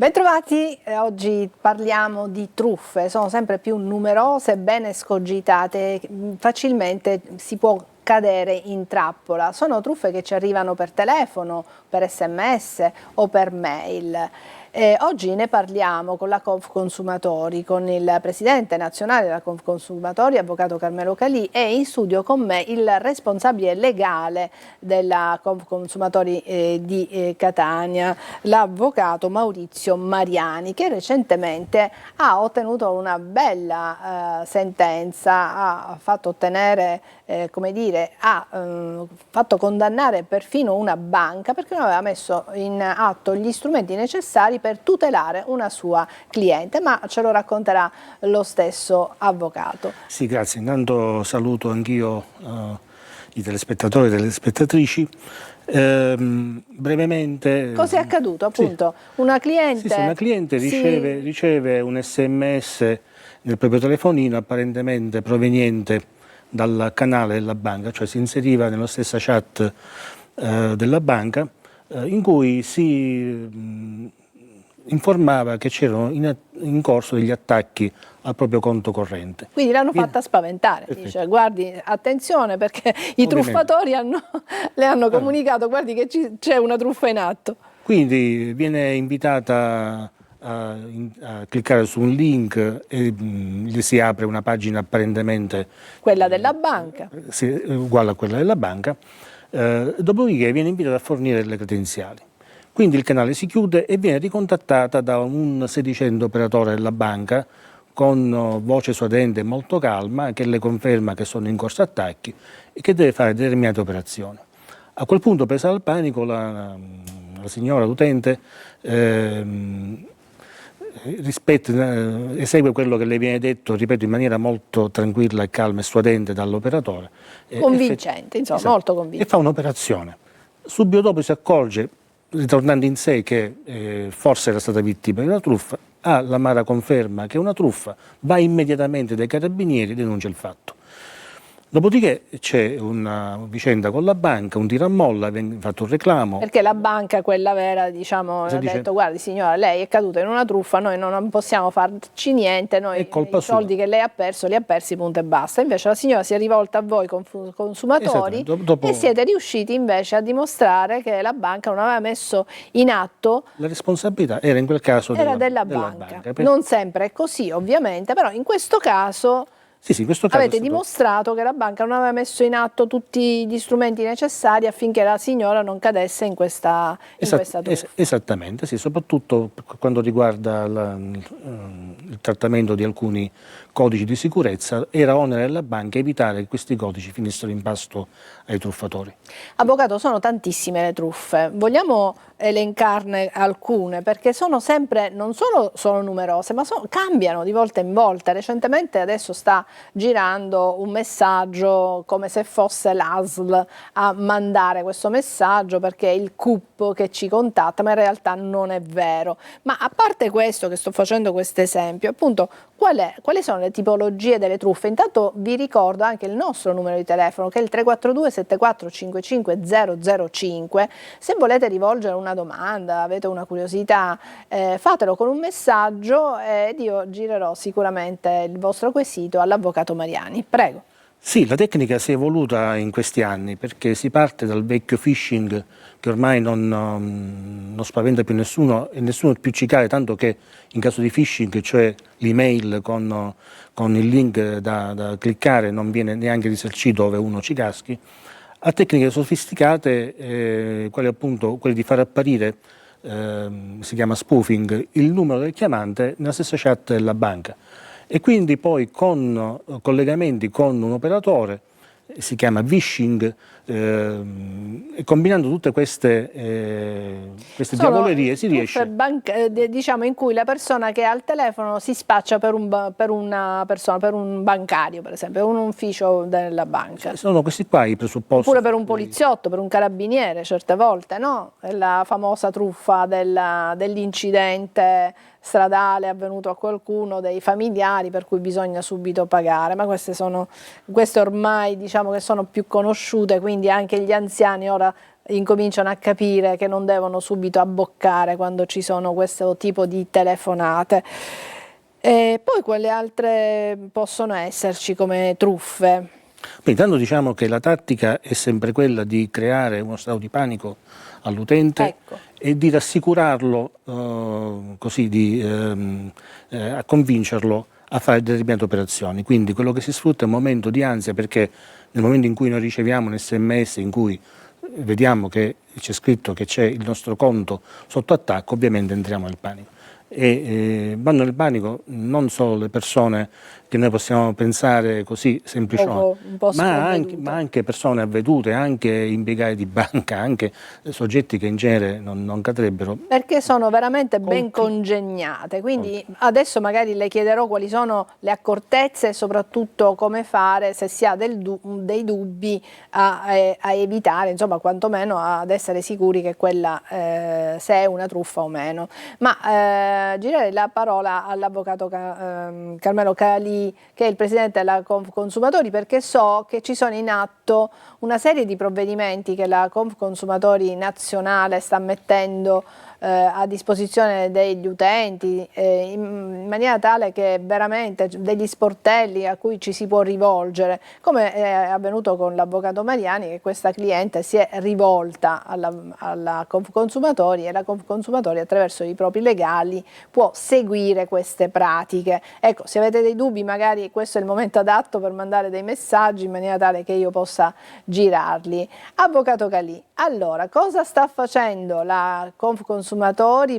Bentrovati, oggi parliamo di truffe, sono sempre più numerose, ben escogitate, facilmente si può cadere in trappola. Sono truffe che ci arrivano per telefono, per SMS o per mail. Oggi ne parliamo con la Confconsumatori, con il presidente nazionale della Confconsumatori, avvocato Carmelo Calì, e in studio con me il responsabile legale della Confconsumatori di Catania, l'avvocato Maurizio Mariani, che recentemente ha ottenuto una bella sentenza, ha fatto ottenere, come dire, ha fatto condannare perfino una banca perché non aveva messo in atto gli strumenti necessari per tutelare una sua cliente, ma ce lo racconterà lo stesso avvocato. Sì, grazie. Intanto saluto anch'io i telespettatori e le telespettatrici. Brevemente... Cosa è accaduto? Appunto, sì. Una cliente riceve un SMS nel proprio telefonino apparentemente proveniente dal canale della banca, cioè si inseriva nella stessa chat della banca in cui si informava che c'erano in corso degli attacchi al proprio conto corrente. Quindi l'hanno fatta spaventare, dice guardi attenzione perché i truffatori le hanno comunicato guardi che c'è una truffa in atto. Quindi viene invitata a cliccare su un link e gli si apre una pagina apparentemente quella della banca, uguale a quella della banca, dopodiché viene invitata a fornire le credenziali. Quindi il canale si chiude e viene ricontattata da un sedicente operatore della banca con voce suadente e molto calma che le conferma che sono in corso attacchi e che deve fare determinate operazioni. A quel punto, presa dal panico, la signora, l'utente, esegue quello che le viene detto, ripeto, in maniera molto tranquilla e calma e suadente dall'operatore. Convincente, insomma, esatto, molto convincente. E fa un'operazione. Subito dopo si accorge, ritornando in sé, che forse era stata vittima di una truffa, ha l'amara conferma che è una truffa, va immediatamente dai carabinieri e denuncia il fatto. Dopodiché c'è una vicenda con la banca, un tiro a molla, viene fatto un reclamo. Perché la banca, quella vera, diciamo, ha detto guardi signora, lei è caduta in una truffa, noi non possiamo farci niente, noi i soldi che lei ha perso li ha persi, punto e basta. Invece la signora si è rivolta a voi consumatori e siete riusciti invece a dimostrare che la banca non aveva messo in atto... La responsabilità era in quel caso della banca. Non sempre è così ovviamente, però in questo caso... Sì, in questo caso avete dimostrato che la banca non aveva messo in atto tutti gli strumenti necessari affinché la signora non cadesse in questa truffa. Esattamente, sì, soprattutto per quanto riguarda il trattamento di alcuni codici di sicurezza, era onere della banca evitare che questi codici finissero in pasto ai truffatori. Avvocato, sono tantissime le truffe, vogliamo elencarne alcune perché sono sempre, non sono numerose, ma cambiano di volta in volta. Recentemente adesso sta girando un messaggio come se fosse l'ASL a mandare questo messaggio perché è il CUP che ci contatta, ma in realtà non è vero. Ma a parte questo, che sto facendo questo esempio, appunto, quali sono le tipologie delle truffe? Intanto vi ricordo anche il nostro numero di telefono che è il 342 74 55 005. Se volete rivolgere una domanda, avete una curiosità, fatelo con un messaggio ed io girerò sicuramente il vostro quesito all'avvocato Mariani. Prego. Sì, la tecnica si è evoluta in questi anni perché si parte dal vecchio phishing che ormai non spaventa più nessuno e nessuno più ci cade, tanto che in caso di phishing, cioè l'email con il link da cliccare, non viene neanche risarcito dove uno ci caschi, a tecniche sofisticate, quelle di far apparire, si chiama spoofing, il numero del chiamante nella stessa chat della banca. E quindi poi con collegamenti con un operatore, si chiama phishing, e combinando tutte queste diavolerie si riesce... diciamo in cui la persona che ha il telefono si spaccia per una persona, per un bancario per esempio, un ufficio della banca. Sono questi qua i presupposti. Oppure per un poliziotto, per un carabiniere certe volte, no? È la famosa truffa dell'incidente stradale avvenuto a qualcuno, dei familiari per cui bisogna subito pagare, ma queste ormai diciamo che sono più conosciute, quindi anche gli anziani ora incominciano a capire che non devono subito abboccare quando ci sono questo tipo di telefonate. E poi quelle altre possono esserci come truffe? Beh, intanto diciamo che la tattica è sempre quella di creare uno stato di panico all'utente, Ecco. e di rassicurarlo, così a convincerlo a fare determinate operazioni. Quindi quello che si sfrutta è un momento di ansia, perché nel momento in cui noi riceviamo un SMS in cui vediamo che c'è scritto che c'è il nostro conto sotto attacco, ovviamente entriamo nel panico. E vanno nel panico non solo le persone che noi possiamo pensare così semplicemente, Un po' ma sprovvedute. anche persone avvedute, anche impiegati di banca, anche soggetti che in genere non cadrebbero. Perché sono veramente ben Colti. congegnate, quindi adesso magari le chiederò quali sono le accortezze e soprattutto come fare se si ha dei dubbi a evitare, insomma quantomeno ad essere sicuri che quella se è una truffa o meno. Ma girerei la parola all'avvocato Carmelo Calì, che è il presidente della Confconsumatori, perché so che ci sono in atto una serie di provvedimenti che la Confconsumatori nazionale sta mettendo a disposizione degli utenti in maniera tale che veramente degli sportelli a cui ci si può rivolgere, come è avvenuto con l'avvocato Mariani, che questa cliente si è rivolta alla Confconsumatori, e la Confconsumatori attraverso i propri legali può seguire queste pratiche. Ecco, se avete dei dubbi magari questo è il momento adatto per mandare dei messaggi in maniera tale che io possa girarli. Avvocato Calì, allora cosa sta facendo la Confconsumatori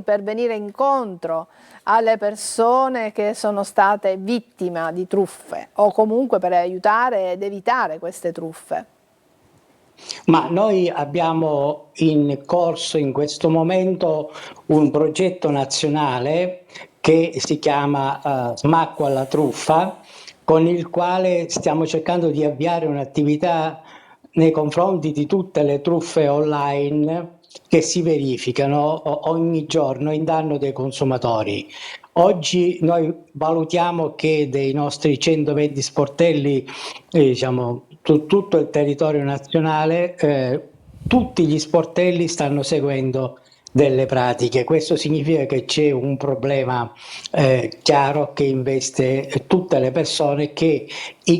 per venire incontro alle persone che sono state vittime di truffe, o comunque per aiutare ed evitare queste truffe? Ma noi abbiamo in corso in questo momento un progetto nazionale che si chiama Smacco alla truffa, con il quale stiamo cercando di avviare un'attività nei confronti di tutte le truffe online che si verificano ogni giorno in danno dei consumatori. Oggi noi valutiamo che dei nostri 120 sportelli, diciamo, tutto il territorio nazionale, tutti gli sportelli stanno seguendo delle pratiche. Questo significa che c'è un problema chiaro che investe tutte le persone che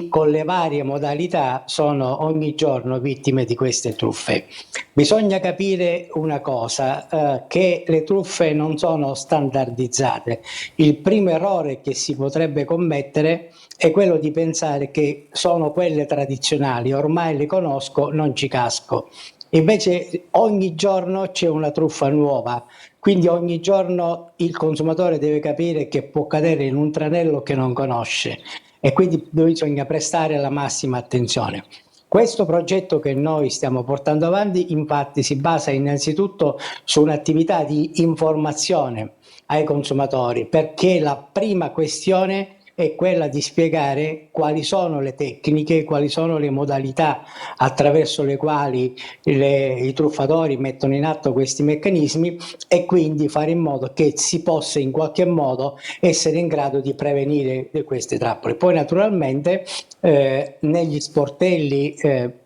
con le varie modalità sono ogni giorno vittime di queste truffe. Bisogna capire una cosa, che le truffe non sono standardizzate. Il primo errore che si potrebbe commettere è quello di pensare che sono quelle tradizionali, ormai le conosco, non ci casco. Invece ogni giorno c'è una truffa nuova, quindi ogni giorno il consumatore deve capire che può cadere in un tranello che non conosce, e quindi bisogna prestare la massima attenzione. Questo progetto che noi stiamo portando avanti infatti si basa innanzitutto su un'attività di informazione ai consumatori, perché la prima questione è quella di spiegare quali sono le tecniche, quali sono le modalità attraverso le quali i truffatori mettono in atto questi meccanismi, e quindi fare in modo che si possa in qualche modo essere in grado di prevenire queste trappole. Poi naturalmente negli sportelli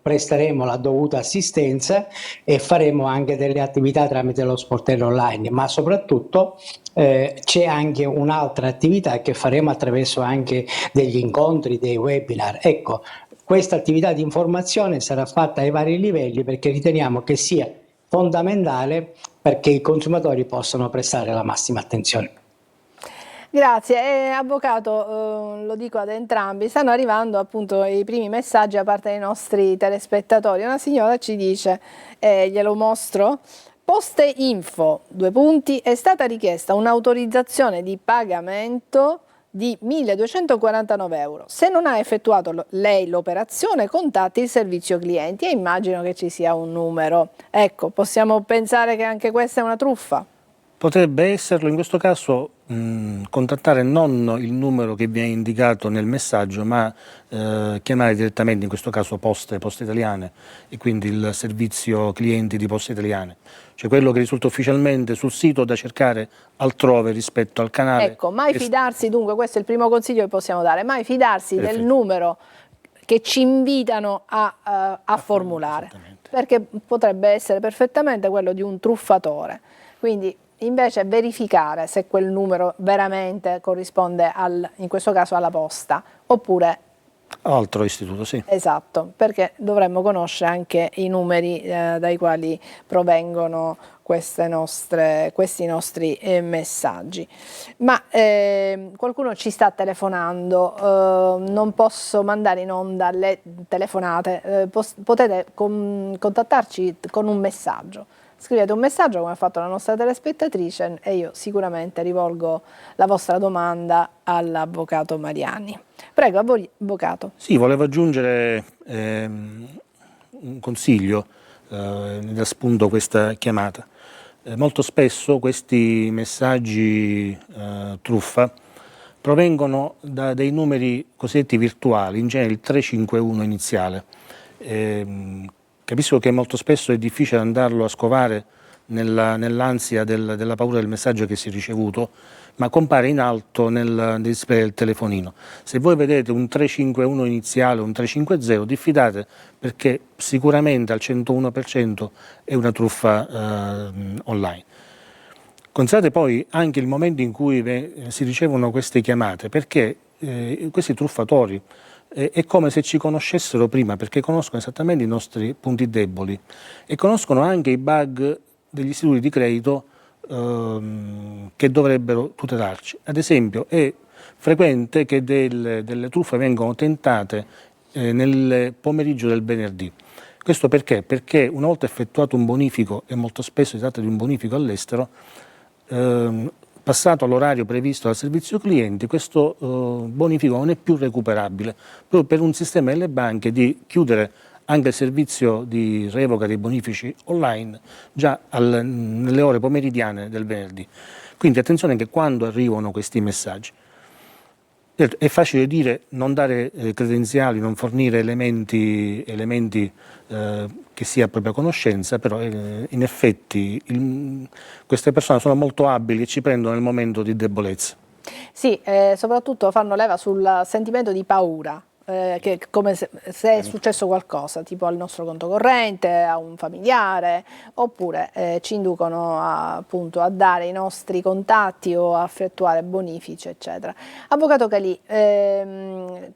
presteremo la dovuta assistenza e faremo anche delle attività tramite lo sportello online, ma soprattutto c'è anche un'altra attività che faremo attraverso anche degli incontri, dei webinar. Ecco, questa attività di informazione sarà fatta ai vari livelli perché riteniamo che sia fondamentale perché i consumatori possano prestare la massima attenzione. Grazie. Avvocato, lo dico ad entrambi, stanno arrivando appunto i primi messaggi da parte dei nostri telespettatori. Una signora ci dice, glielo mostro: Poste Info, è stata richiesta un'autorizzazione di pagamento di 1.249 euro. Se non ha effettuato lei l'operazione, contatti il servizio clienti, e immagino che ci sia un numero. Ecco, possiamo pensare che anche questa è una truffa? Potrebbe esserlo. In questo caso contattare non il numero che viene indicato nel messaggio, ma chiamare direttamente, in questo caso Poste Italiane, e quindi il servizio clienti di Poste Italiane, cioè quello che risulta ufficialmente sul sito, da cercare altrove rispetto al canale. Ecco, mai fidarsi, dunque questo è il primo consiglio che possiamo dare, mai fidarsi del numero che ci invitano a formulare. perché potrebbe essere perfettamente quello di un truffatore. Quindi invece verificare se quel numero veramente corrisponde in questo caso alla posta oppure altro istituto, sì. esatto, perché dovremmo conoscere anche i numeri dai quali provengono questi nostri messaggi. Ma qualcuno ci sta telefonando, non posso mandare in onda le telefonate, potete contattarci con un messaggio. Scrivete un messaggio come ha fatto la nostra telespettatrice e io sicuramente rivolgo la vostra domanda all'avvocato Mariani. Prego, avvocato. Sì, volevo aggiungere un consiglio da spunto questa chiamata. Molto spesso questi messaggi truffa provengono da dei numeri cosiddetti virtuali, in genere il 351 iniziale. Capisco che molto spesso è difficile andarlo a scovare nell'ansia della paura del messaggio che si è ricevuto, ma compare in alto nel display del telefonino. Se voi vedete un 351 iniziale o un 350, diffidate, perché sicuramente al 101% è una truffa online. Considerate poi anche il momento in cui si ricevono queste chiamate, perché questi truffatori è come se ci conoscessero prima, perché conoscono esattamente i nostri punti deboli e conoscono anche i bug degli istituti di credito che dovrebbero tutelarci. Ad esempio, è frequente che delle truffe vengano tentate nel pomeriggio del venerdì. Questo perché? Perché una volta effettuato un bonifico, e molto spesso si tratta di un bonifico all'estero, passato all'orario previsto dal servizio clienti, questo bonifico non è più recuperabile, proprio per un sistema delle banche di chiudere anche il servizio di revoca dei bonifici online già nelle ore pomeridiane del venerdì. Quindi attenzione che quando arrivano questi messaggi, è facile dire non dare credenziali, non fornire elementi che sia a propria conoscenza, però in effetti queste persone sono molto abili e ci prendono nel momento di debolezza. Sì, soprattutto fanno leva sul sentimento di paura. Che come se è successo qualcosa, tipo al nostro conto corrente, a un familiare, oppure ci inducono appunto a dare i nostri contatti o a effettuare bonifici, eccetera. Avvocato Calì,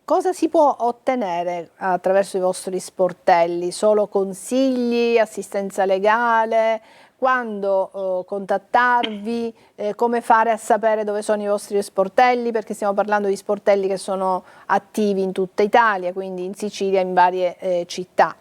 cosa si può ottenere attraverso i vostri sportelli? Solo consigli, assistenza legale? Quando contattarvi, come fare a sapere dove sono i vostri sportelli, perché stiamo parlando di sportelli che sono attivi in tutta Italia, quindi in Sicilia, in varie città.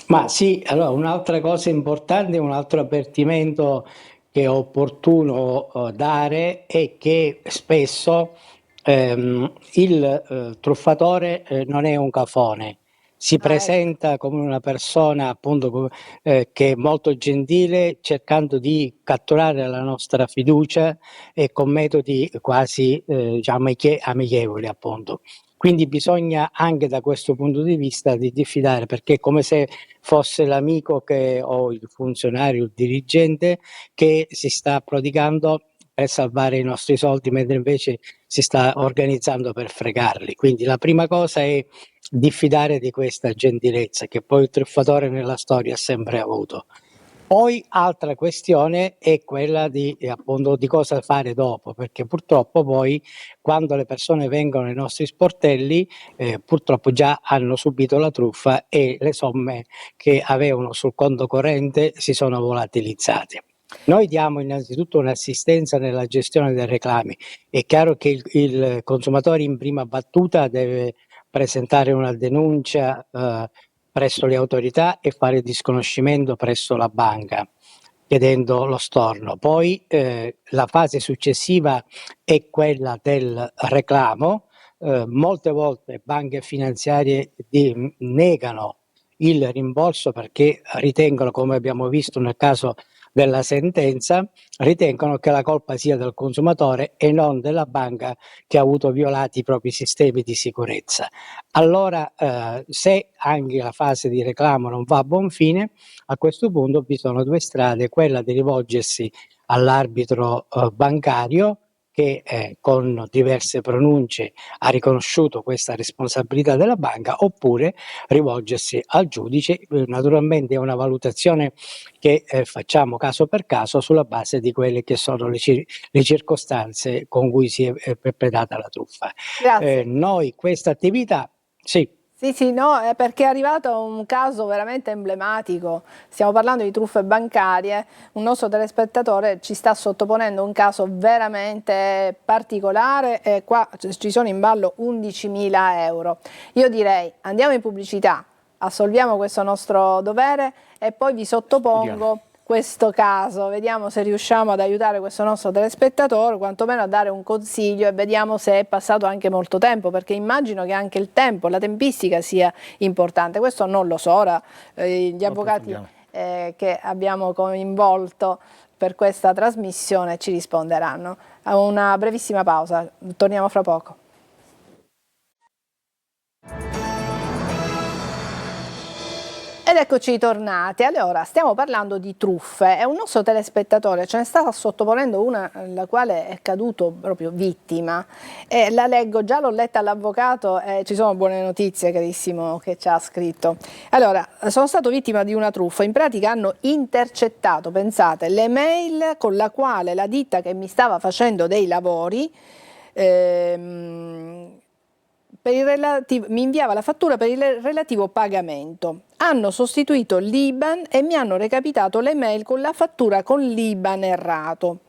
Ma sì, allora un'altra cosa importante, un altro avvertimento che è opportuno dare è che spesso il truffatore non è un cafone. Si presenta come una persona appunto che è molto gentile, cercando di catturare la nostra fiducia e con metodi quasi diciamo amichevoli appunto. Quindi bisogna anche da questo punto di vista di diffidare, perché è come se fosse l'amico o il funzionario, il dirigente che si sta prodigando per salvare i nostri soldi, mentre invece si sta organizzando per fregarli. Quindi la prima cosa è diffidare di questa gentilezza che poi il truffatore nella storia ha sempre avuto. Poi altra questione è quella appunto, di cosa fare dopo, perché purtroppo poi quando le persone vengono ai nostri sportelli purtroppo già hanno subito la truffa e le somme che avevano sul conto corrente si sono volatilizzate. Noi diamo innanzitutto un'assistenza nella gestione dei reclami. È chiaro che il consumatore in prima battuta deve presentare una denuncia presso le autorità e fare disconoscimento presso la banca chiedendo lo storno. Poi la fase successiva è quella del reclamo. Molte volte banche finanziarie negano il rimborso perché ritengono, come abbiamo visto nel caso della sentenza, ritengono che la colpa sia del consumatore e non della banca che ha avuto violati i propri sistemi di sicurezza. Allora, se anche la fase di reclamo non va a buon fine, a questo punto vi sono due strade, quella di rivolgersi all'arbitro bancario che con diverse pronunce ha riconosciuto questa responsabilità della banca, oppure rivolgersi al giudice. Naturalmente è una valutazione che facciamo caso per caso sulla base di quelle che sono le circostanze con cui si è perpetrata la truffa. Grazie. Noi questa attività, sì. Sì, sì, no, è perché è arrivato un caso veramente emblematico. Stiamo parlando di truffe bancarie. Un nostro telespettatore ci sta sottoponendo un caso veramente particolare e qua ci sono in ballo 11.000 euro. Io direi andiamo in pubblicità, assolviamo questo nostro dovere e poi vi sottopongo questo caso, vediamo se riusciamo ad aiutare questo nostro telespettatore, quantomeno a dare un consiglio, e vediamo se è passato anche molto tempo, perché immagino che anche il tempo, la tempistica sia importante. Questo non lo so, ora gli avvocati che abbiamo coinvolto per questa trasmissione ci risponderanno. A una brevissima pausa, torniamo fra poco. Ed eccoci tornati. Allora, stiamo parlando di truffe e un nostro telespettatore ce ne sta sottoponendo una la quale è caduto proprio vittima. E la leggo, già l'ho letta all'avvocato e ci sono buone notizie, carissimo, che ci ha scritto. Allora, sono stato vittima di una truffa. In pratica hanno intercettato, pensate, le mail con la quale la ditta che mi stava facendo dei lavori mi inviava la fattura per il relativo pagamento. Hanno sostituito l'IBAN e mi hanno recapitato le mail con la fattura con l'IBAN errato.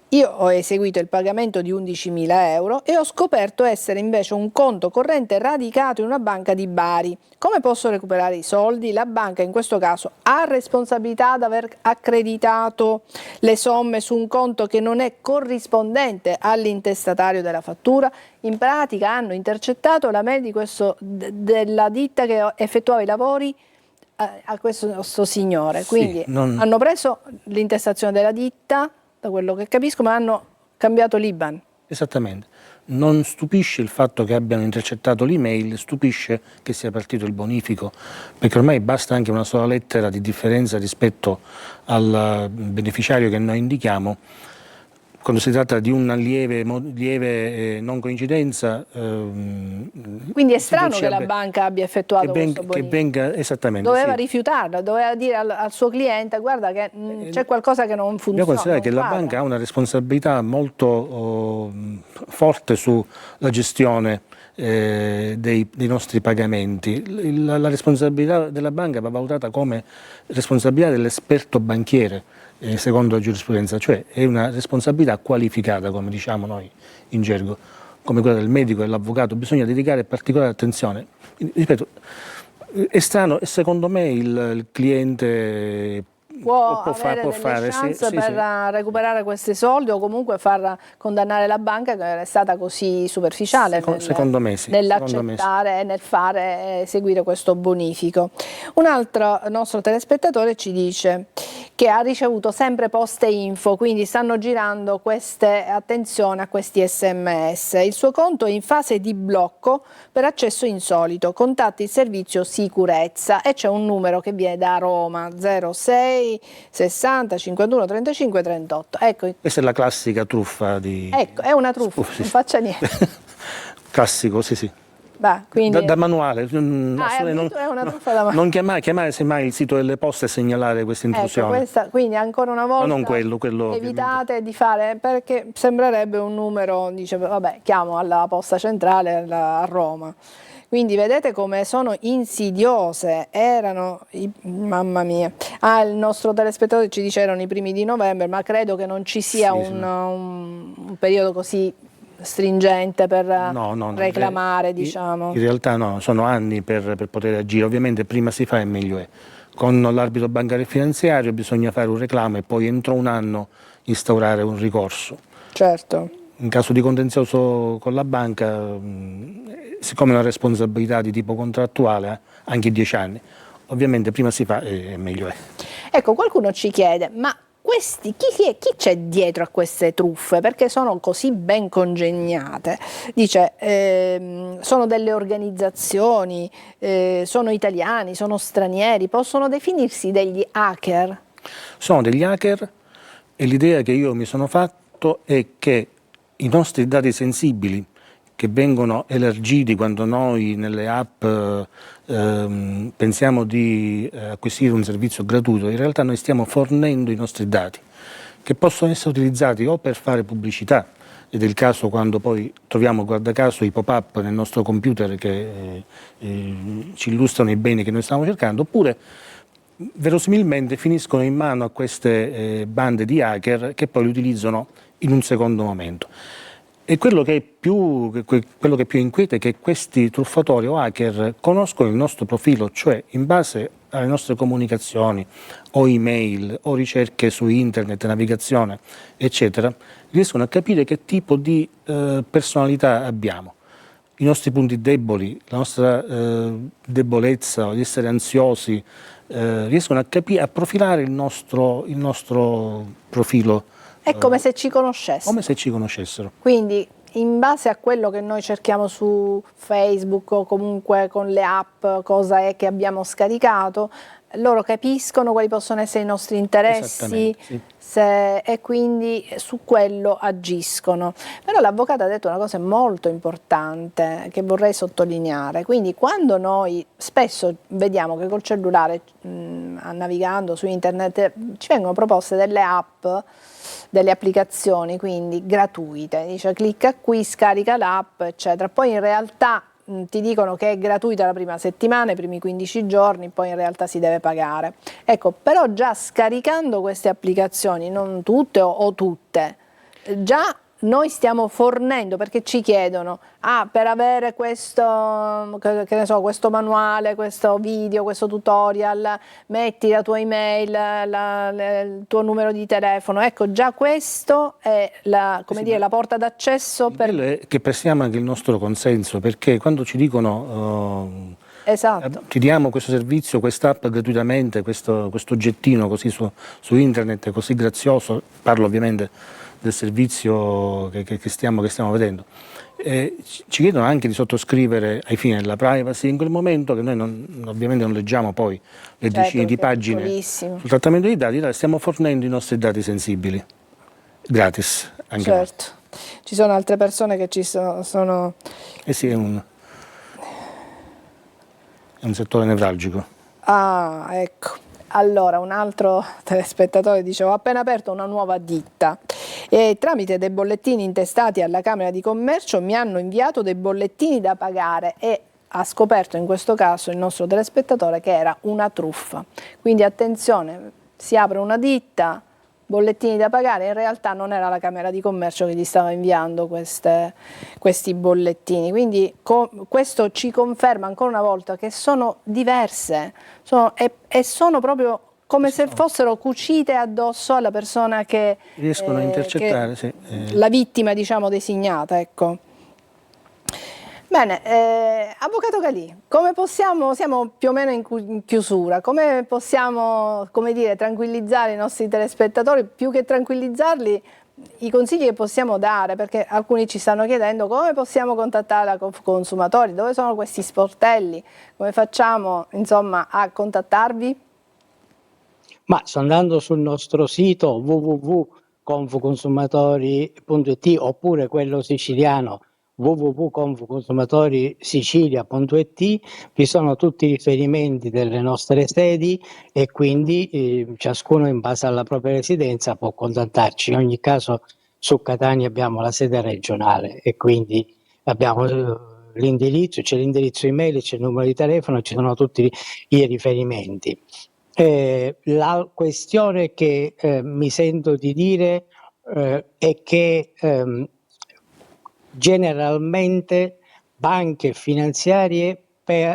Io ho eseguito il pagamento di 11.000 euro e ho scoperto essere invece un conto corrente radicato in una banca di Bari. Come posso recuperare i soldi? La banca in questo caso ha responsabilità ad aver accreditato le somme su un conto che non è corrispondente all'intestatario della fattura. In pratica hanno intercettato la mail di della ditta che effettuava i lavori a questo signore. Quindi hanno preso l'intestazione della ditta, da quello che capisco, ma hanno cambiato l'IBAN. Esattamente. Non stupisce il fatto che abbiano intercettato l'email, stupisce che sia partito il bonifico, perché ormai basta anche una sola lettera di differenza rispetto al beneficiario che noi indichiamo. Quando si tratta di una lieve non coincidenza. Quindi è strano che la banca abbia effettuato questo bonifico. Esattamente. Doveva rifiutarla, doveva dire al suo cliente: guarda che c'è qualcosa che non funziona. Bisogna considerare che la banca ha una responsabilità molto forte sulla gestione dei nostri pagamenti. La responsabilità della banca va valutata come responsabilità dell'esperto banchiere, secondo la giurisprudenza, cioè è una responsabilità qualificata, come diciamo noi in gergo, come quella del medico e dell'avvocato. Bisogna dedicare particolare attenzione. Ripeto, è strano e secondo me il cliente può avere delle chance per recuperare questi soldi o comunque far condannare la banca che è stata così superficiale nell'accettare e nel fare eseguire questo bonifico. Un altro nostro telespettatore ci dice che ha ricevuto sempre poste info, quindi stanno girando attenzione a questi SMS. Il suo conto è in fase di blocco per accesso insolito, contatti il servizio sicurezza e c'è un numero che viene da Roma, 06 60 51 35 38. Ecco. Questa è la classica truffa di... Ecco, è una truffa, non faccia niente. Classico, sì. Bah, quindi... da manuale. è una truffa da manuale. Non chiamare semmai il sito delle poste e segnalare questa intrusione. Ecco, quindi ancora una volta non quello evitate di fare, perché sembrerebbe un numero, dice vabbè, chiamo alla posta centrale a Roma. Quindi vedete come sono insidiose, mamma mia. Il nostro telespettatore ci dice erano i primi di novembre, ma credo che non ci sia un periodo così stringente per reclamare, diciamo. In realtà no, sono anni per poter agire, ovviamente prima si fa e meglio è. Con l'arbitro bancario e finanziario bisogna fare un reclamo e poi entro un anno instaurare un ricorso. Certo. In caso di contenzioso con la banca, siccome è una responsabilità di tipo contrattuale, anche 10 anni, ovviamente prima si fa e meglio è. Ecco, qualcuno ci chiede, ma chi c'è dietro a queste truffe? Perché sono così ben congegnate? Dice, sono delle organizzazioni, sono italiani, sono stranieri, possono definirsi degli hacker? Sono degli hacker e l'idea che io mi sono fatto è che i nostri dati sensibili che vengono elargiti quando noi nelle app pensiamo di acquisire un servizio gratuito, in realtà noi stiamo fornendo i nostri dati che possono essere utilizzati o per fare pubblicità, ed è il caso quando poi troviamo, guarda caso, i pop-up nel nostro computer che ci illustrano i beni che noi stiamo cercando, oppure verosimilmente finiscono in mano a queste bande di hacker che poi li utilizzano in un secondo momento. E quello che più inquieta è che questi truffatori o hacker conoscono il nostro profilo, cioè in base alle nostre comunicazioni o email o ricerche su internet, navigazione, eccetera, riescono a capire che tipo di personalità abbiamo, i nostri punti deboli, la nostra debolezza, di essere ansiosi, riescono a capire, a profilare il nostro profilo. È come se ci conoscessero. Come se ci conoscessero. Quindi in base a quello che noi cerchiamo su Facebook o comunque con le app, cosa è che abbiamo scaricato, loro capiscono quali possono essere i nostri interessi, sì. e quindi su quello agiscono. Però l'avvocato ha detto una cosa molto importante che vorrei sottolineare. Quindi quando noi spesso vediamo che col cellulare, navigando su internet, ci vengono proposte delle app, delle applicazioni quindi gratuite, dice clicca qui, scarica l'app, eccetera. Poi in realtà ti dicono che è gratuita la prima settimana, i primi 15 giorni, poi in realtà si deve pagare. Ecco, però già scaricando queste applicazioni, non tutte o tutte, già noi stiamo fornendo, perché ci chiedono, per avere questo, che ne so, questo manuale, questo video, questo tutorial, metti la tua email, il tuo numero di telefono. Ecco, già questo è la porta d'accesso. È che prestiamo anche il nostro consenso, perché quando ci dicono esatto, ti diamo questo servizio, quest'app gratuitamente, questo oggettino così su internet, così grazioso, parlo ovviamente del servizio che stiamo vedendo, ci chiedono anche di sottoscrivere ai fini della privacy in quel momento che noi ovviamente non leggiamo poi le decine di pagine sul trattamento dei dati, stiamo fornendo i nostri dati sensibili gratis anche certo. Ci sono altre persone che ci sono... sì, è un settore nevralgico. Ecco. Allora, un altro telespettatore dice: ho appena aperto una nuova ditta e tramite dei bollettini intestati alla Camera di Commercio mi hanno inviato dei bollettini da pagare, e ha scoperto in questo caso il nostro telespettatore che era una truffa. Quindi attenzione, si apre una ditta, bollettini da pagare, in realtà non era la Camera di Commercio che gli stava inviando questi bollettini. Quindi questo ci conferma ancora una volta che sono diverse, sono proprio come se fossero cucite addosso alla persona che riescono a intercettare, sì. La vittima, diciamo, designata, ecco. Bene, Avvocato Calì, come possiamo, siamo più o meno in chiusura, come possiamo, come dire, tranquillizzare i nostri telespettatori? Più che tranquillizzarli, i consigli che possiamo dare, perché alcuni ci stanno chiedendo come possiamo contattare la Consumatori, dove sono questi sportelli, come facciamo insomma a contattarvi? Ma andando sul nostro sito www.confuconsumatori.it oppure quello siciliano www.confuconsumatorisicilia.it, vi sono tutti i riferimenti delle nostre sedi e quindi ciascuno in base alla propria residenza può contattarci. In ogni caso su Catania abbiamo la sede regionale e quindi abbiamo l'indirizzo, c'è l'indirizzo email, c'è il numero di telefono, ci sono tutti i riferimenti. La questione che mi sento di dire è che generalmente banche finanziarie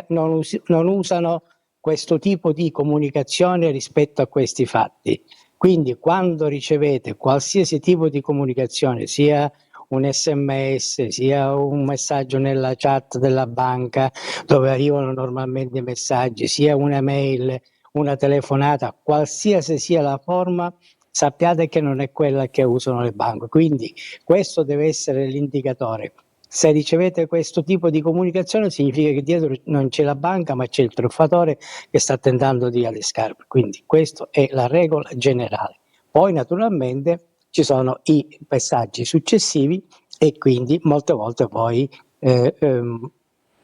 non usano questo tipo di comunicazione rispetto a questi fatti. Quindi quando ricevete qualsiasi tipo di comunicazione, sia un SMS, sia un messaggio nella chat della banca dove arrivano normalmente i messaggi, sia una mail, una telefonata, qualsiasi sia la forma, sappiate che non è quella che usano le banche. Quindi questo deve essere l'indicatore. Se ricevete questo tipo di comunicazione significa che dietro non c'è la banca ma c'è il truffatore che sta tentando di adescare. Quindi questa è la regola generale. Poi naturalmente ci sono i messaggi successivi e quindi molte volte poi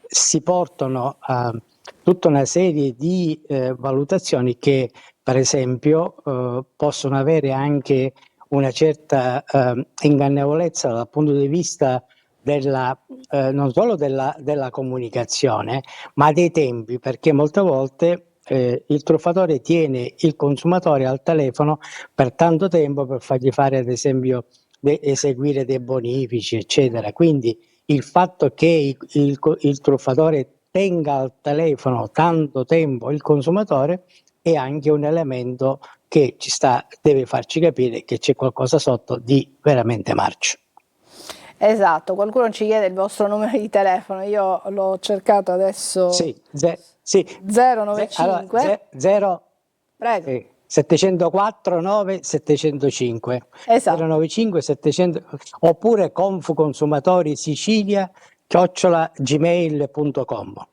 si portano a tutta una serie di valutazioni che per esempio possono avere anche una certa ingannevolezza dal punto di vista non solo della comunicazione, ma dei tempi, perché molte volte il truffatore tiene il consumatore al telefono per tanto tempo per fargli fare, ad esempio, eseguire dei bonifici, eccetera. Quindi il fatto che il truffatore tenga al telefono tanto tempo il consumatore è anche un elemento che deve farci capire che c'è qualcosa sotto di veramente marcio. Esatto, qualcuno ci chiede il vostro numero di telefono, io l'ho cercato adesso. Sì, 095 allora, prego. 704 9 705 Esatto. 095 700 oppure confuconsumatori Sicilia @gmail.com.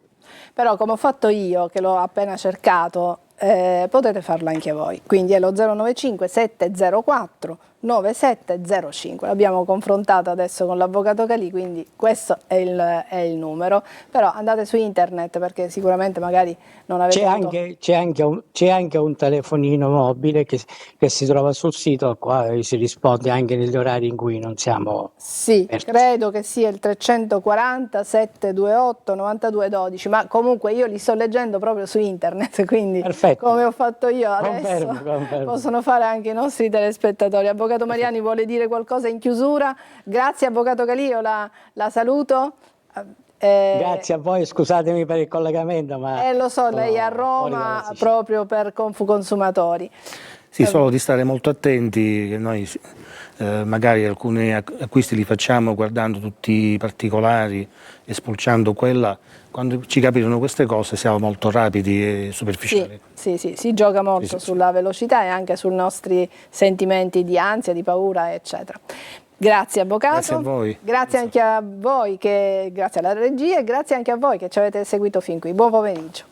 Però come ho fatto io, che l'ho appena cercato, potete farlo anche voi. Quindi è lo 095 704 9705. L'abbiamo confrontato adesso con l'avvocato Calì, quindi questo è il numero. Però andate su internet perché sicuramente magari non avete c'è anche un telefonino mobile che si trova sul sito, qua si risponde anche negli orari in cui non siamo Sì, aperti. credo che sia il 340 728 9212, ma comunque io li sto leggendo proprio su internet, quindi Perfetto. come ho fatto io adesso Confermo. possono fare anche i nostri telespettatori. Avvocato Mariani vuole dire qualcosa in chiusura? Grazie Avvocato Calì, io la saluto. Grazie a voi, scusatemi per il collegamento, ma lo so, lei è a sono fuori dalla Roma Sicilia. proprio per Confuconsumatori. Sì, solo di stare molto attenti, che noi magari alcuni acquisti li facciamo guardando tutti i particolari e spulciando quella. Quando ci capitano queste cose siamo molto rapidi e superficiali. Sì, si gioca molto sulla velocità e anche sui nostri sentimenti di ansia, di paura, eccetera. Grazie Avvocato. Grazie a voi. Grazie anche a voi, grazie alla regia e grazie anche a voi che ci avete seguito fin qui. Buon pomeriggio.